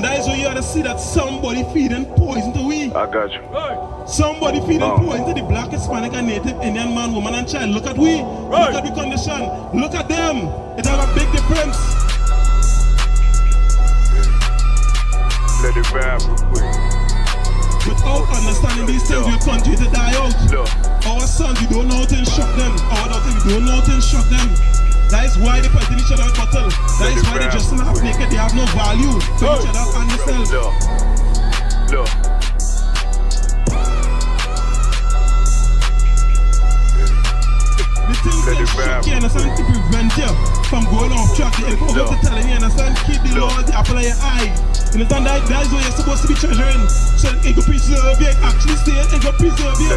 And that is where you have to see that somebody feeding poison to we. I got you. Somebody feeding poison to the black, Hispanic, and Native Indian man, woman, and child. Look at we. Look at the condition. Look at them. It has a big difference. Let it vibe real quick. Without understanding these things, we'll continue to die out. Our sons, we don't know how to instruct them. Our daughters, we don't know how to instruct them. That is why they fight each other in battle. That is why they just not naked. They have no value for each other and themselves. Look. The things that shock you, understand, to prevent you from going off track. The info to telling you, understand, keep the laws, the apple of your eye. You understand that? That is what you're supposed to be treasuring. So it will preserve you, actually stay, it will preserve you.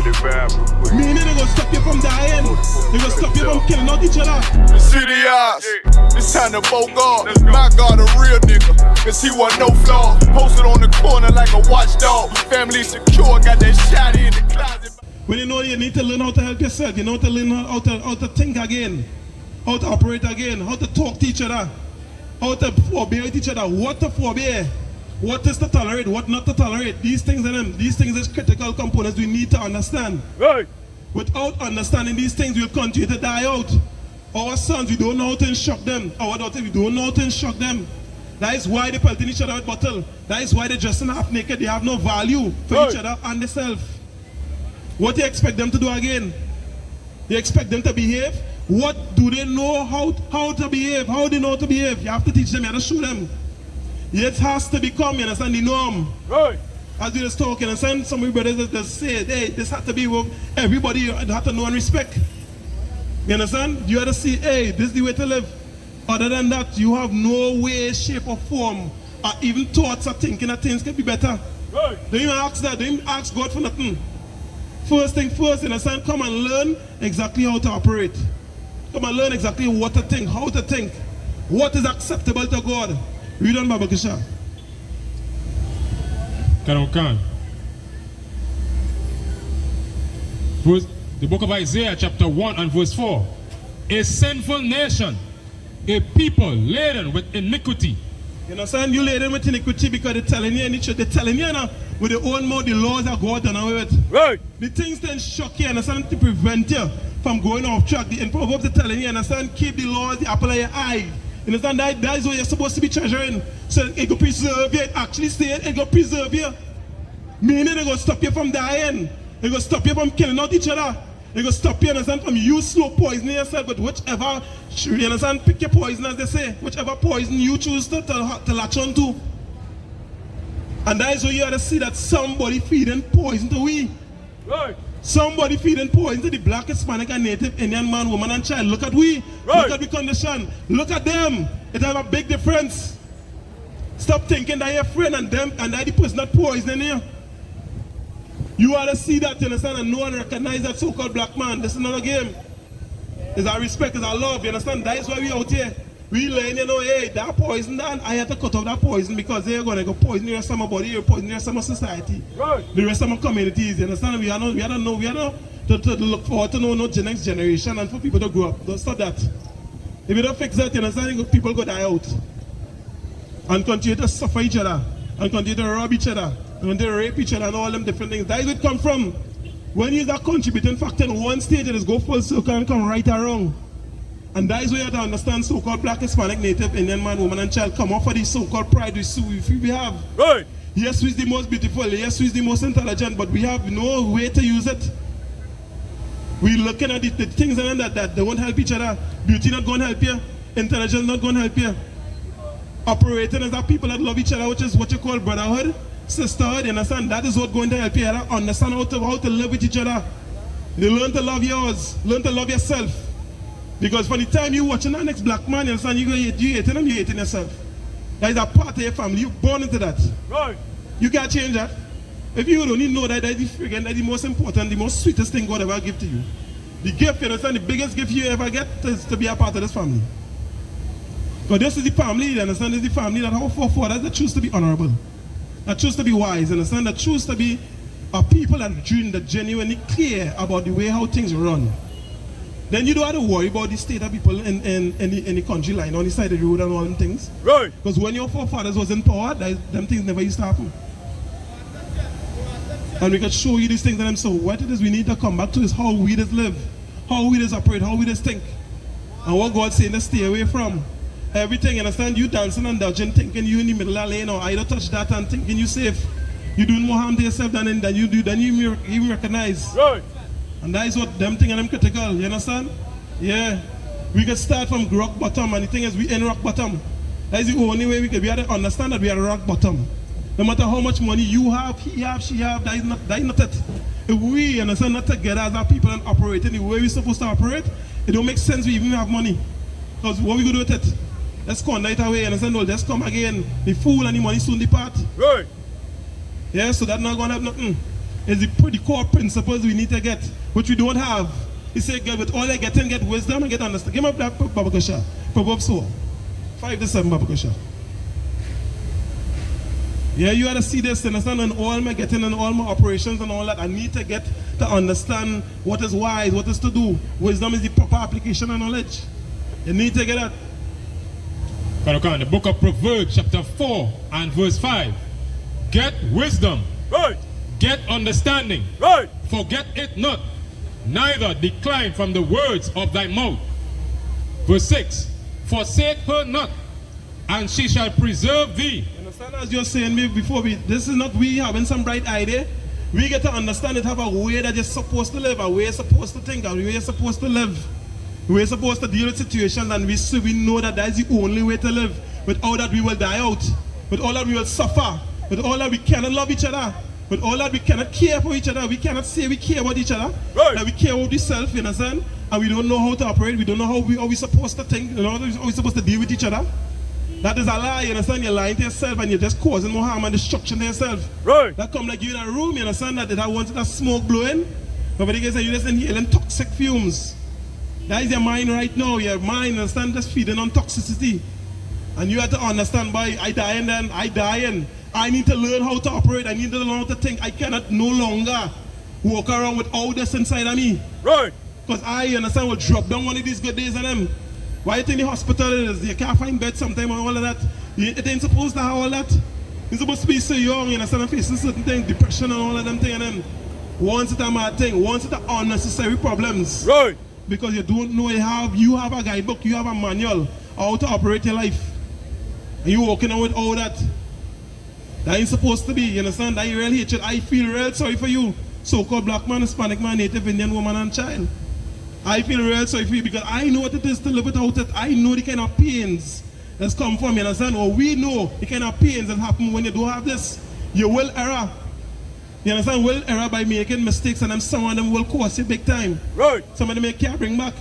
Meaning it will stop you from dying. It will stop you from killing out each other. City eyes, it's time to vote God. My God, a real nigga, cause he wasn't no flaw. Posted on the corner like a watchdog. Family secure, got that shotty in the closet. When you know you need to learn how to help yourself, you know to learn how to think again, how to operate again, how to talk to each other, how to forbear with each other, what to forbear, what is to tolerate, what not to tolerate. These things are them. These things is critical components we need to understand. Right. Without understanding these things, we'll continue to die out. Our sons, we don't know how to instruct them. Our daughters, we don't know how to instruct them. That is why they pelting each other with bottle. That is why they're dressing half naked. They have no value for each other and themselves. What do you expect them to do again? You expect them to behave? What do they know how to behave? How do they know how to behave? You have to teach them, you have to show them. It has to become, you understand, the norm. Right. As we just talking, and some of my brothers just say, hey, this has to be what everybody have to know and respect. You understand? You have to see, hey, this is the way to live. Other than that, you have no way, shape, or form, or even thoughts or thinking that things can be better. Right. Don't even ask that. Don't even ask God for nothing. First thing first, you understand? Come and learn exactly how to operate. Come and learn exactly what to think, how to think. What is acceptable to God. Read on Baba Kisha. Can. The book of Isaiah chapter 1 and verse 4. A sinful nation, a people laden with iniquity. You understand? You laden with iniquity because they're telling you, they're telling you now, with their own mouth, the laws of God done away with. Right. The things then shock you, understand, to prevent you from going off track. The Proverbs are telling you, understand, keep the laws, the apple of your eye. You understand? That is what you're supposed to be treasuring. So it will preserve you, it actually stay, it will preserve you. Meaning it will stop you from dying. It will stop you from killing out each other. It will stop you, understand, from you slow poisoning yourself, but whichever, you understand, pick your poison as they say, whichever poison you choose to latch on to. And that is where you have to see that somebody feeding poison to we. Right. Somebody feeding poison to the black, Hispanic, and Native Indian man, woman, and child. Look at we. Right. Look at the condition. Look at them. It has a big difference. Stop thinking that you're friend and them and that the person not poisoning you. You ought to see that, you understand, and know and recognize that so-called black man. This is not a game. It's our respect, it's our love, you understand? That is why we out here. We learn, you know, hey, that poison, that, I have to cut off that poison because they're going to go poison the rest of my body, you're poisoning the rest of my society. Right. The rest of my communities, you understand? We are not to look forward to know no next generation and for people to grow up. Don't stop that. If you don't fix that, you understand, people go die out. And continue to suffer each other. And continue to rob each other. And they rape each other and all them different things. That is where it come from. When you're a contributing factor in one stage, it is go full circle and come right or wrong. And that is where you have to understand so-called black, Hispanic, Native, Indian man, woman, and child come off for this so-called pride we have. Right. Yes, we is the most beautiful. Yes, we is the most intelligent, but we have no way to use it. We're looking at the things that don't help each other. Beauty not going to help you. Intelligence not going to help you. Operating as that people that love each other, which is what you call brotherhood, sisterhood, you understand? That is what going to help you. Understand how to live with each other. You learn to love yours. Learn to love yourself. Because from the time you're watching that next black man, you understand, you hating him, you hating yourself. That is a part of your family. You're born into that. Right. You can't change that. If you don't even know that, that's the most important, the most sweetest thing God ever give to you. The gift, you understand, the biggest gift you ever get is to be a part of this family. But this is the family, you understand, this is the family that our forefathers that choose to be honorable, that choose to be wise, you understand, that choose to be a people that genuinely care about the way how things run. then you don't have to worry about the state of people in the country line on the side of the road and all them things. Right. Because when your forefathers was in power, them things never used to happen. And we could show you these things and them. So what it is we need to come back to is how we just live, how we just operate, how we just think. And what God's saying to stay away from. Everything, understand? You dancing and dodging, thinking you in the middle of the lane, or I don't touch that and thinking you safe. You doing more harm to yourself than you do, then you even recognize. Right. And that is what them thing and them critical, you understand? Yeah. We could start from rock bottom, and the thing is we in rock bottom. That is the only way we have to understand that we are rock bottom. No matter how much money you have, he have, she have, that is not it. If we understand not together as our people and operating the way we're supposed to operate, it don't make sense we even have money. Because what we gonna do with it? Let's squander it away, understand? Well, let's come again. The fool and the money soon depart. Right. Yeah, so that's not gonna have nothing. It's the pretty core principles we need to get, which we don't have. He said, with all I get wisdom and get understanding. Give me that Babakasha. Proverbs 4. 5-7 Babakasha. Yeah, you have to see this, understand, and all my getting and all my operations and all that. I need to get to understand what is wise, what is to do. Wisdom is the proper application of knowledge. You need to get that. The book of Proverbs, chapter 4 and verse 5. Get wisdom. Right. Get understanding. Right. Forget it not, neither decline from the words of thy mouth. Verse 6. Forsake her not, and she shall preserve thee. Understand, as you're saying me before, this is not we having some bright idea. We get to understand it, have a way that you're supposed to live, a way you're supposed to think, a way you're supposed to live. We're supposed to deal with situations, and we know that is the only way to live. Without that we will die out. With all that we will suffer. With all that we cannot love each other. With all that we cannot care for each other. We cannot say we care about each other. Right. That we care about ourselves, you understand? And we don't know how to operate. We don't know how we're supposed to think. You know, how we're supposed to deal with each other. That is a lie, you understand? You're lying to yourself and you're just causing more harm and destruction to yourself. Right. That come like you in a room, you understand? That wanted that smoke blowing. But when you guys say you're just inhaling toxic fumes. That is your mind right now. Your mind, understand, just feeding on toxicity. And you have to understand, by I dying then, I dying. I need to learn how to operate. I need to learn how to think. I cannot no longer walk around with all this inside of me. Right. Because I, understand, will drop down one of these good days on them. Why you think the hospital is? You can't find bed sometime and all of that. It ain't supposed to have all that. You're supposed to be so young, you understand, and facing certain things, depression and all of them things. And then once it's a mad thing, once it's unnecessary problems. Right. Because you don't know you have a guidebook, you have a manual how to operate your life. And you walking on with all that. That ain't supposed to be, you understand? That you real hatred. I feel real sorry for you. So-called black man, Hispanic man, Native Indian woman and child. I feel real sorry for you because I know what it is to live without it. I know the kind of pains that's come from, you understand? Or we know the kind of pains that happen when you don't have this. You will error. You understand? Will error by making mistakes, and then some of them will cost you big time. Right. Some of them you can't bring back.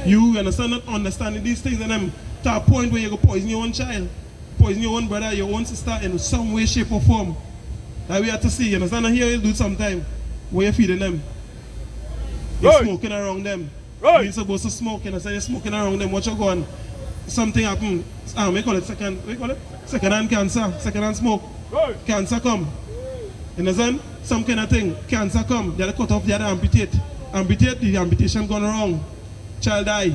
You understand, not understanding these things, and then to a point where you go poison your own child, poison your own brother, your own sister in some way, shape, or form. That we have to see. You understand? And here you'll do sometime where you're feeding them. You're Right. smoking around them. Right. You ain't supposed to smoke, you understand? You're smoking around them. Watch you go on. Something happen. We call it second-hand cancer, second-hand smoke. Right. Cancer come. You understand? Some kind of thing. Cancer come. They have to cut off, they have to amputate. Amputate, the amputation gone wrong. Child die.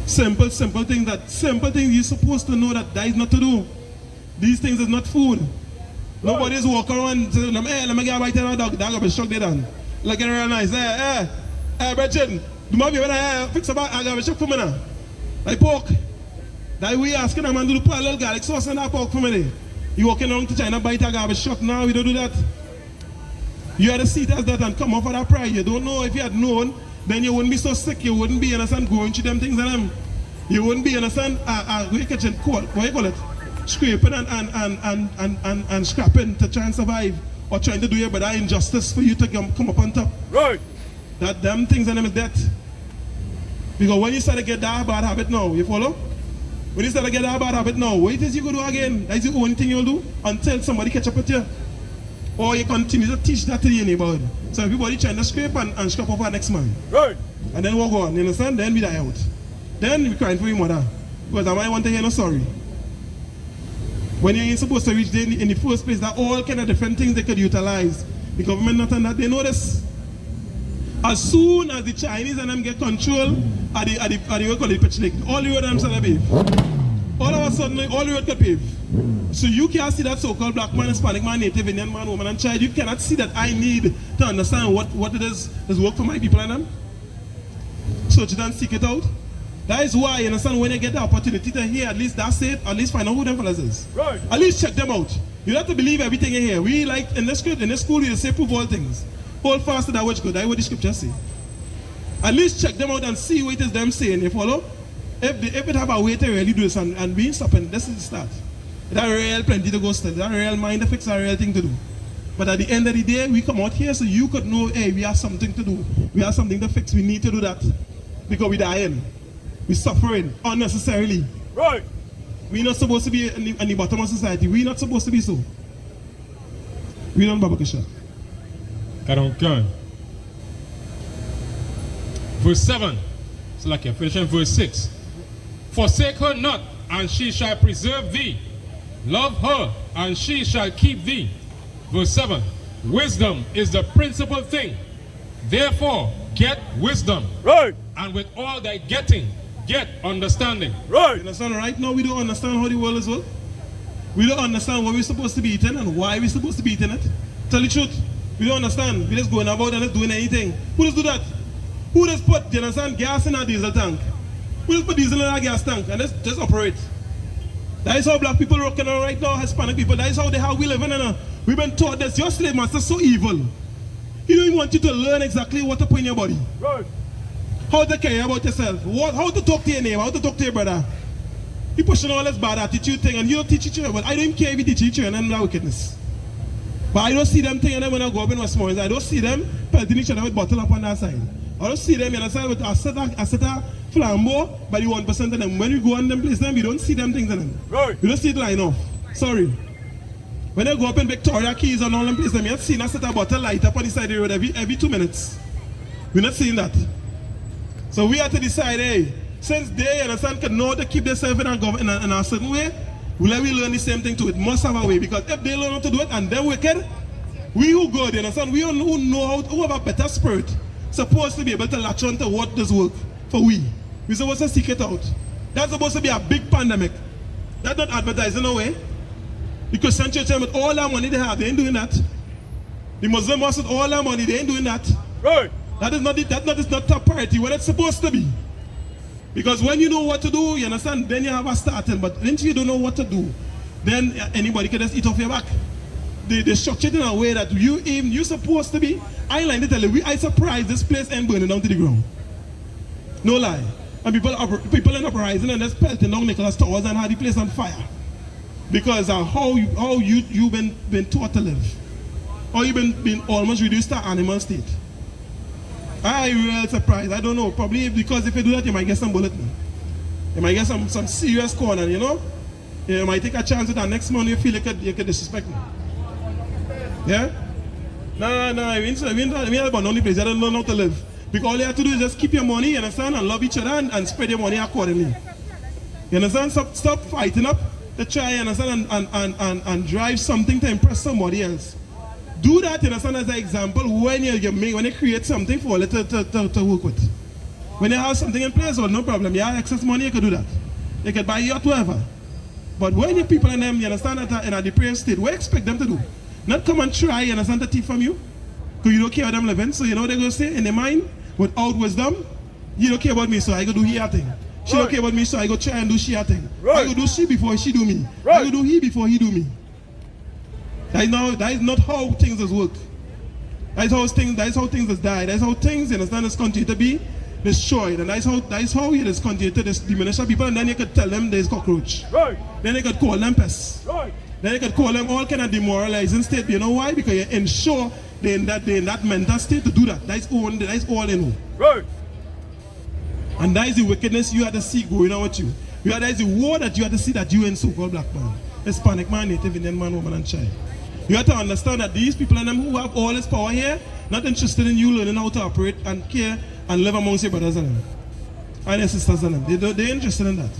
Simple things you're supposed to know that is not to do. These things is not food. Nobody's walking around and saying, hey, let me get a bite of a dog. Dog will be shocked they done. Looking real nice. Hey, Bridget, do my baby fix a bag, I got a shock for me now. Like pork. That we asking a man to put a little garlic sauce in that pork for me. You walking around to China, bite a garbage shock. Now we don't do that. You had to see it as that and come off of that pride. You don't know. If you had known, then you wouldn't be so sick. You wouldn't be, understand, going through them things and them. You wouldn't be, understand, what you call it? Scraping and scrapping to try and survive, or trying to do your better injustice for you to come up on top. Right. That them things and them is death. Because when you start to get that bad habit now, you follow? When you start to get that bad habit now, what it is you go do again? That's the only thing you'll do until somebody catch up with you. Or you continue to teach that to your neighborhood. So everybody trying to scrape and scrap off our next man. Right. And then walk on, you understand? Then we die out. Then we crying for your mother. Because I might want to hear no sorry. When you ain't supposed to reach there in the first place, that all kind of different things they could utilize. The government not on that, they know this. As soon as the Chinese and them get control, at the what call it, pitch lake, all the road them shall pave. All of a sudden, all the road get paved. So you can't see that so-called black man, Hispanic man, Native Indian man, woman, and child. You cannot see that I need to understand what it is work for my people and them. Search it and seek it out. That is why, you understand, when you get the opportunity to hear, at least that's it, at least find out who them fellas is. Right. At least check them out. You don't have to believe everything you hear. We like, in this school, we say prove all things. Hold fast to that which good. That's what the scriptures say. At least check them out and see what it is them saying. You follow? If it have a way to really do this and we stopping, this is the start. That real plenty to go still. That real mind to fix, a real thing to do. But at the end of the day, we come out here so you could know, hey, we have something to do. We have something to fix. We need to do that. Because we're dying. We're suffering unnecessarily. Right. We're not supposed to be in the bottom of society. We're not supposed to be so. We don't Babakasha. Karonkan. Verse 7. So like you're finishing verse 6. Forsake her not, and she shall preserve thee. Love her, and she shall keep thee. Verse 7. Wisdom is the principal thing. Therefore, get wisdom. Right. And with all thy getting, get understanding. Right. You understand? Right now, we don't understand how the world is work. We don't understand what we're supposed to be eating and why we're supposed to be eating it. Tell the truth. We don't understand. We're just going about and just doing anything. Who does do that? Who does put, you understand, gas in a diesel tank? Who does put diesel in a gas tank and just operate? That is how black people are working on right now, Hispanic people. That is how we live in. We've been taught this. Your slave master's so evil. He don't even want you to learn exactly what to put in your body. Right. How to care about yourself. How to talk to your neighbor. How to talk to your brother. He pushing all this bad attitude thing and you don't teach each other. But I don't care if you teach each other and that wickedness. But I don't see them thing and then when I go up in Westmoreland, I don't see them pelting each other with bottle up on that side. I don't see them, you understand, with a set of flambeau by the 1% of them. When we go on them place them, we don't see them things in them. Right. We don't see it line off. Sorry. When I go up in Victoria Keys and all them places, I'm not seeing a set of bottle light up on the side of the road every 2 minutes. We're not seeing that. So we have to decide, hey, since they, you understand, can know to keep themselves in a certain way, will we learn the same thing too? It must have a way. Because if they learn how to do it and they're wicked, we who good, you understand, we who know how, who have a better spirit, supposed to be able to latch on to what does work for we. We're supposed to seek it out. That's supposed to be a big pandemic. That's not advertising no way. The Christian church with all that money they have, they ain't doing that. The Muslim mosque with all that money, they ain't doing that. Right. That is not top priority what it's supposed to be. Because when you know what to do, you understand, then you have a starting. But when you don't know what to do, then anybody can just eat off your back. They structure it in a way that you're supposed to be. I like to tell you, I surprised this place ain't burning down to the ground. No lie. And people in uprising and just pelting down Nicholas Towers and had the place on fire. Because of how you've been taught to live. Or you've been almost reduced to animal state. I'm real surprised. I don't know. Probably because if you do that, you might get some bullet. You might get some serious corner, you know? You might take a chance with that next month you feel you could disrespect me. Yeah? No. We ain't about only place. You don't know how to live. Because all you have to do is just keep your money, you understand, and love each other and spread your money accordingly. You understand? Stop fighting up to try, you understand, and drive something to impress somebody else. Do that, you understand, as an example when you create something for it to work with. When you have something in place, well, no problem. You have excess money, you can do that. You can buy yacht, whatever. But when your people in them, you understand, that in a depraved state, what do you expect them to do? Not come and try, you understand, to thief from you. Because you don't care about them living. So you know what they're going to say in their mind? Without wisdom, you don't care about me, so I go do here thing. She don't care about me, so I go try and do she thing. I go do she before she do me. I go do he before he do me. That is not how things is work. That is how things is die. That is how things, you understand, is continue to be destroyed. And that is how it is continue to diminish people. And then you could tell them there's cockroach. Right. Then you could call them pests. Right. Then you could call them all kind of demoralizing state. You know why? Because you ensure they're in that mental state to do that. That is all they know. Right. And that is the wickedness you have to see going on with you. That is the war that you have to see that you in so-called black man, Hispanic man, Native Indian man, woman, and child. You have to understand that these people and them who have all this power here, not interested in you learning how to operate and care and live amongst your brothers and them. And your sisters and them. They're interested in that.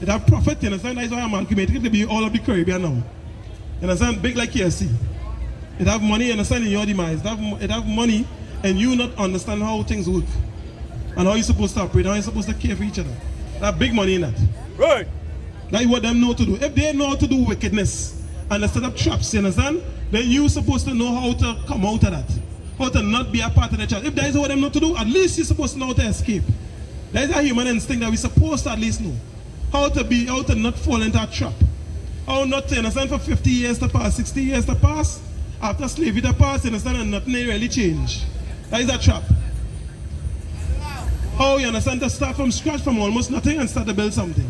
They have profit, you understand? That's why I'm amalgamating to be all of the Caribbean now. You understand? Big like KSC. It have money, you understand, in your demise. It have money and you not understand how things work and how you're supposed to operate, how you're supposed to care for each other. That big money in that. Right. That's what them know to do. If they know how to do wickedness and they set up traps, you understand? Then you're supposed to know how to come out of that. How to not be a part of the church. If that is what them know to do, at least you're supposed to know how to escape. That is a human instinct that we're supposed to at least know. How to not fall into a trap. How not to, understand, for 50 years to pass, 60 years to pass, after slavery to pass, you understand, and nothing really change. That is a trap. How, you understand, to start from scratch, from almost nothing, and start to build something.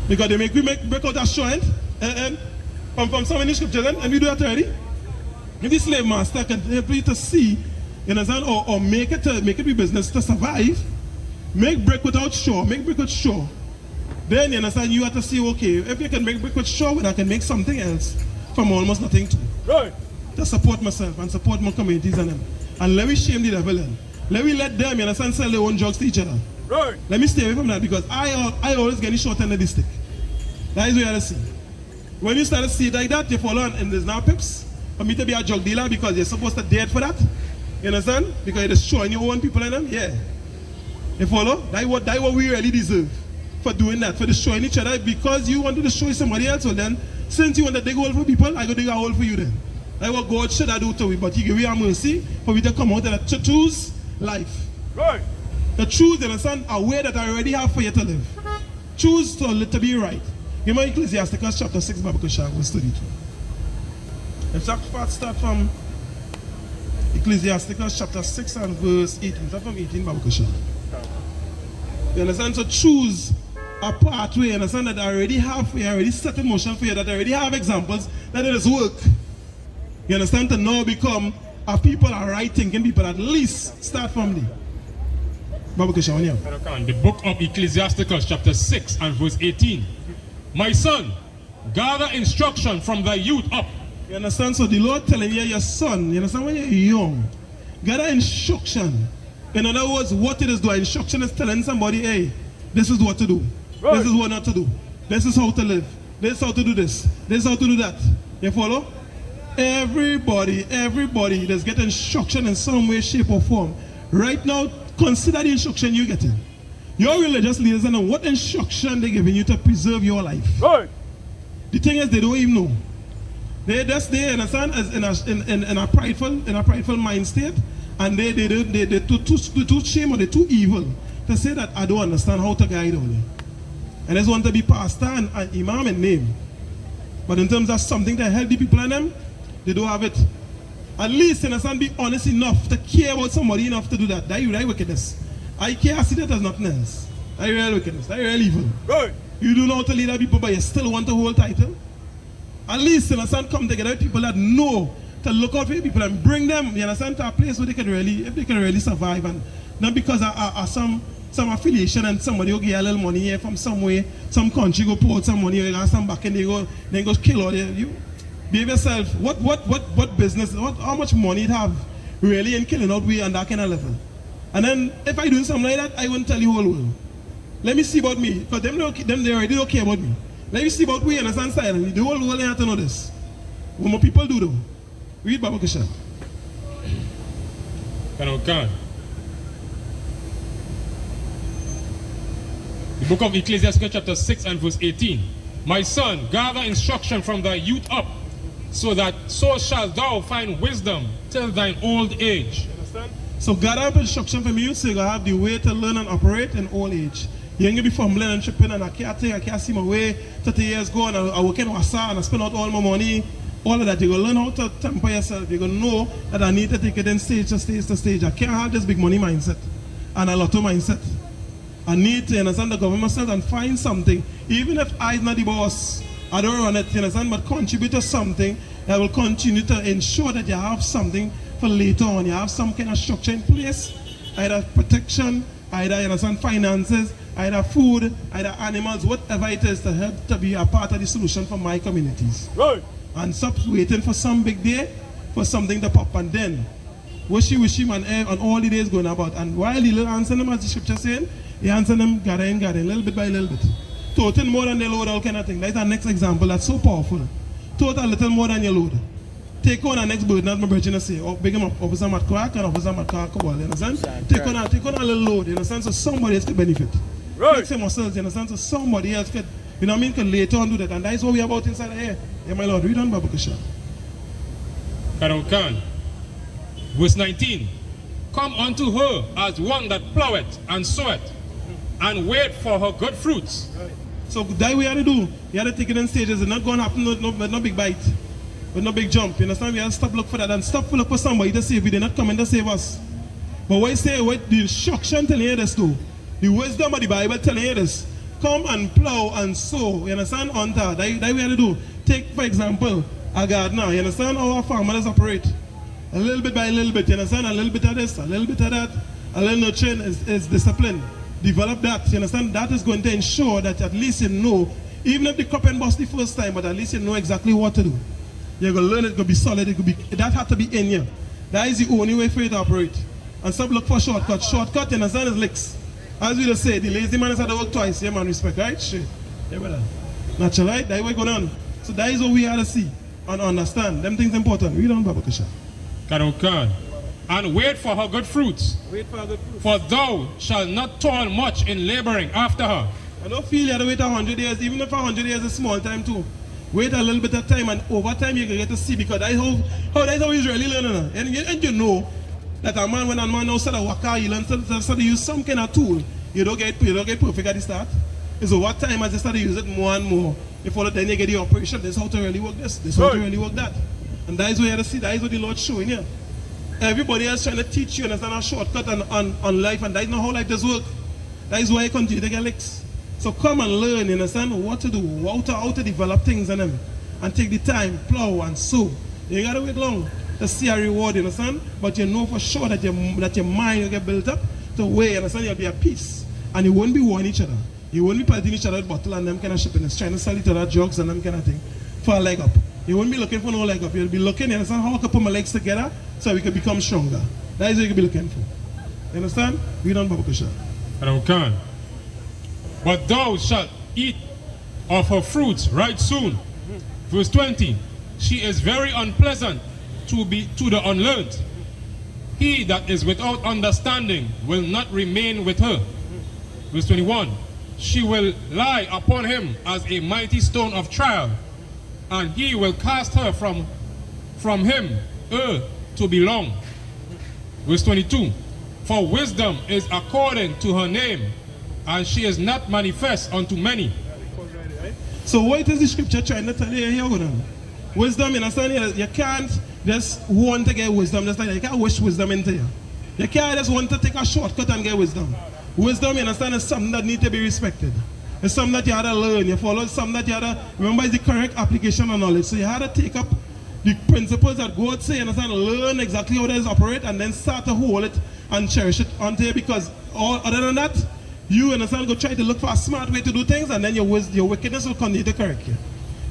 Because we break out a strength, and from so many scriptures, and we do that already. If the slave master can help you to see, you understand, or make it be business to survive, make brick without straw, make brick with straw. Then you understand, you have to see, okay, if you can make brick with straw, then I can make something else from almost nothing too. Right. To support myself and support my communities and them. And let me shame the devil then. Let me let them, you understand, sell their own drugs to each other. Right. Let me stay away from that because I always get the short end of the stick. That is what I see. When you start to see it like that, you follow and there's now pips for me to be a drug dealer because you're supposed to dead for that. You understand? Because you're destroying your own people and them. Yeah. You follow? That's what we really deserve for doing that, for destroying each other because you want to destroy somebody else. So then, since you want to dig a hole for people, I go dig a hole for you then. That's what God should have do to we, but He give you a mercy for we to come out and to choose life. Right. To choose, you understand, a way that I already have for you to live. Choose to be right. Give me Ecclesiasticus chapter 6, Bible question, verse 32. Let's start from Ecclesiasticus chapter 6 and verse 18. Start from 18, Bible question. You understand? So choose a pathway, you understand, that I already have for you, I already set in motion for you, that I already have examples, that it is work. You understand? To now become a people, a right thinking people, at least start from the Bible question. The book of Ecclesiasticus chapter 6 and verse 18. My son, gather instruction from thy youth up. You understand? So the Lord telling you, your son, you understand, when you're young, gather instruction. In other words, what it is doing. Instruction is telling somebody, hey, this is what to do. Right. This is what not to do. This is how to live. This is how to do this. This is how to do that. You follow? Everybody that's getting instruction in some way, shape, or form. Right now, consider the instruction you're getting. Your religious leaders know what instruction they're giving you to preserve your life. Right. The thing is, they don't even know. They understand, as in a prideful mind state, and they're too shame or they're too evil to say that I don't understand how to guide only. And they just want to be pastor and imam in name. But in terms of something to help the people in them, they don't have it. At least, you understand, be honest enough to care about somebody enough to do that. That's real wickedness. I can't see that as nothing else. That's real wickedness. That's real evil. Right. You do know how to lead people, but you still want to hold title. At least, you understand, come together with people that know to look out for people and bring them, you understand, to a place where they can really, if they can really survive, and not because of some affiliation and somebody will get a little money here from somewhere, some country go pour out some money, you got some back and they go kill all you. Behave yourself. What business, how much money it have really in killing out we on that kind of level? And then if I do something like that, I won't tell you whole world. Let me see about me, because them they already don't care about me. Let me see about we, understand, silently. The whole world have to know this. What more people do though? Read Bible question. The book of Ecclesiasticus chapter 6 and verse 18. My son, gather instruction from thy youth up, so shalt thou find wisdom till thine old age. Understand? So gather up instruction from you, so you have the way to learn and operate in old age. You ain't gonna be fumbling and tripping and I can't see my way 30 years ago and I work in Wassa and I spend out all my money. All of that, you're going to learn how to temper yourself. You're going to know that I need to take it in stage to stage to stage. I can't have this big money mindset and a lotto mindset. I need to understand the government myself and find something. Even if I'm not the boss, I don't run it, you understand, but contribute to something that will continue to ensure that you have something for later on. You have some kind of structure in place, either protection, either, you understand, finances, either food, either animals, whatever it is to help to be a part of the solution for my communities. Right. And stop waiting for some big day for something to pop, and then wishy man on all the days going about. And while the little answer them, as the scripture saying, he answer them gathering, little bit by little bit. Total more than their load, all kind of thing. That's our next example. That's so powerful. Total little more than your load. take on the next burden, as my brother say, or big him up, officer Matt Clark and officer Matt Clark, you understand? Take on a little load, you understand? So somebody else could benefit. Right. Same ourselves, you understand? So somebody else could, you know what I mean, could later on do that. And that is what we are about inside here. Yeah, my Lord, read on Babakasha. Khan. Verse 19. Come unto her as one that ploweth and soweth, and wait for her good fruits. Right. So that we have to do. You have to take it in stages. It's not going to happen with no big bite, with no big jump. You understand? We have to stop look for that and stop look for somebody to save. We did not come in to save us. But what I say, what the instruction telling you this too, the wisdom of the Bible telling you this. Come and plow and sow. You understand? On that we have to do. Take for example a gardener. You understand how our farmers operate? A little bit by a little bit. You understand? A little bit of this, a little bit of that. A little nurturing is discipline. Develop that, you understand? That is going to ensure that at least you know, even if the crop and bust the first time, but at least you know exactly what to do. You're going to learn it, going to be solid, that has to be in you. That is the only way for you to operate. And stop look for shortcuts. Shortcut, you understand, is licks. As we just say, the lazy man has had to work twice. Yeah, man, respect, right? Shit. Yeah, brother. Natural, right? That's what going on. So that is what we have to see and understand. Them things important. Read on Babakasha. Khan. And wait for her good fruits. Wait for her good fruits. For thou shalt not toil much in laboring after her. I don't feel you have to wait 100 years, even if 100 years is small time too. Wait a little bit of time, and over time you can get to see, because that's how Israeli learning. And you know that a man, when a man now start to work out, he learns to use some kind of tool. You don't get perfect at the start. It's over time as you start to use it more and more. Before then you get the operation. This is how to really work this. This is how to really work that. And that is what you have to see. That is what the Lord's showing you. Everybody else trying to teach you, understand, a shortcut on life, and that is not how life does work. That is why you continue to get licks. So come and learn, you understand, what to do, how to develop things in them, and take the time, plow and sow. You gotta wait long to see a reward, you understand? But you know for sure that your mind will get built up to where, you understand, you'll be at peace. And you won't be warring each other. You won't be pelting each other with bottle and them kind of shipping, trying to sell each other drugs and them kind of thing for a leg up. You won't be looking for no leg up. You'll be looking, you understand, how I can put my legs together so we can become stronger. That is what you can be looking for. You understand? Read on Babakasha. Khan. But thou shalt eat of her fruits right soon. Verse 20. She is very unpleasant to the unlearned. He that is without understanding will not remain with her. Verse 21. She will lie upon him as a mighty stone of trial, and he will cast her from him to belong. Verse 22. For wisdom is according to her name, and she is not manifest unto many. So what is the scripture trying to tell you here? Wisdom, you understand? You can't just want to get wisdom. Just like you can't wish wisdom into you. You can't just want to take a shortcut and get wisdom. Wisdom, you understand, is something that needs to be respected. It's something that you have to learn. You follow something that you have to remember is the correct application of knowledge. So you have to take up the principles that God say, you understand, learn exactly how it is operate, and then start to hold it and cherish it until you, because other than that, you understand, go try to look for a smart way to do things, and then your wickedness will continue to correct you.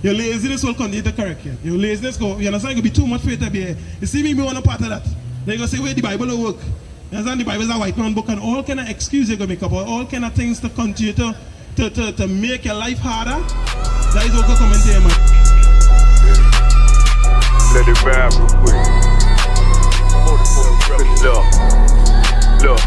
Your laziness will continue to correct you. Your laziness, you understand, it will be too much for you to be here. You see me want a part of that. Then you're going to say, wait, the Bible will work. You understand, the Bible is a white man book, and all kind of excuses you're going to make up, or all kind of things to continue to make your life harder. That is what will come into your mind. Let it ride real quick. Look.